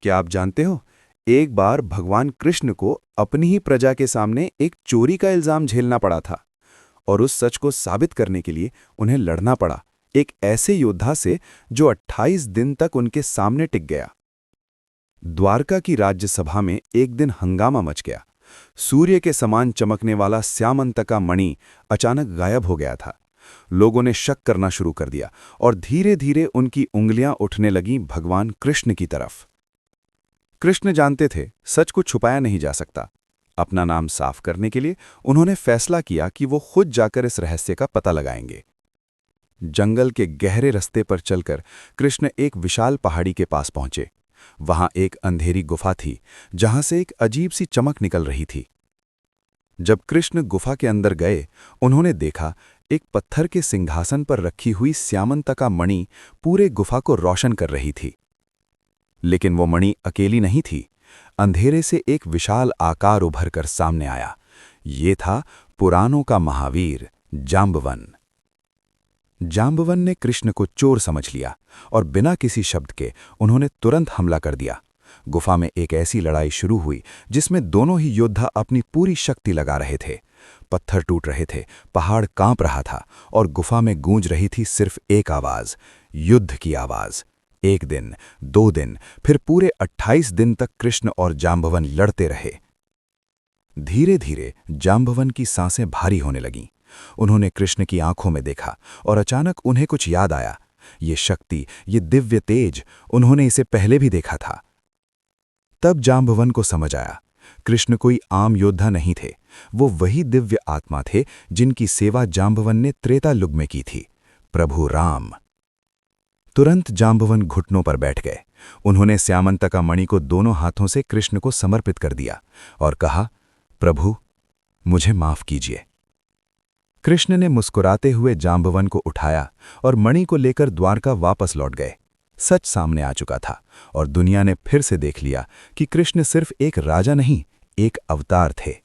क्या आप जानते हो, एक बार भगवान कृष्ण को अपनी ही प्रजा के सामने एक चोरी का इल्जाम झेलना पड़ा था और उस सच को साबित करने के लिए उन्हें लड़ना पड़ा, एक ऐसे योद्धा से जो 28 दिन तक उनके सामने टिक गया। द्वारका की राज्यसभा में एक दिन हंगामा मच गया। सूर्य के समान चमकने वाला श्यामंतका मणि अचानक गायब हो गया था। लोगों ने शक करना शुरू कर दिया और धीरे धीरे उनकी उंगलियां उठने लगीं भगवान कृष्ण की तरफ। कृष्ण जानते थे सच को छुपाया नहीं जा सकता। अपना नाम साफ करने के लिए उन्होंने फैसला किया कि वो खुद जाकर इस रहस्य का पता लगाएंगे। जंगल के गहरे रास्ते पर चलकर कृष्ण एक विशाल पहाड़ी के पास पहुंचे। वहां एक अंधेरी गुफा थी जहां से एक अजीब सी चमक निकल रही थी। जब कृष्ण गुफा के अंदर गए, उन्होंने देखा एक पत्थर के सिंहासन पर रखी हुई श्यामंतका मणि पूरे गुफा को रोशन कर रही थी। लेकिन वो मणि अकेली नहीं थी। अंधेरे से एक विशाल आकार उभर कर सामने आया। ये था पुराणों का महावीर जांबवन। जांबवन ने कृष्ण को चोर समझ लिया और बिना किसी शब्द के उन्होंने तुरंत हमला कर दिया। गुफा में एक ऐसी लड़ाई शुरू हुई जिसमें दोनों ही योद्धा अपनी पूरी शक्ति लगा रहे थे। पत्थर टूट रहे थे, पहाड़ कांप रहा था और गुफा में गूंज रही थी सिर्फ एक आवाज, युद्ध की आवाज। एक दिन, 2 दिन, फिर पूरे 28 दिन तक कृष्ण और जांबवन लड़ते रहे। धीरे धीरे जांबवन की सांसें भारी होने लगीं। उन्होंने कृष्ण की आंखों में देखा और अचानक उन्हें कुछ याद आया। ये शक्ति, ये दिव्य तेज, उन्होंने इसे पहले भी देखा था। तब जांबवन को समझ आया, कृष्ण कोई आम योद्धा नहीं थे। वो वही दिव्य आत्मा थे जिनकी सेवा जांबवन ने त्रेता युग में की थी, प्रभु राम। तुरंत जांबवन घुटनों पर बैठ गए। उन्होंने श्यामंतका मणि को दोनों हाथों से कृष्ण को समर्पित कर दिया और कहा, प्रभु, मुझे माफ कीजिए। कृष्ण ने मुस्कुराते हुए जांबवन को उठाया और मणि को लेकर द्वारका वापस लौट गए। सच सामने आ चुका था और दुनिया ने फिर से देख लिया कि कृष्ण सिर्फ एक राजा नहीं, एक अवतार थे।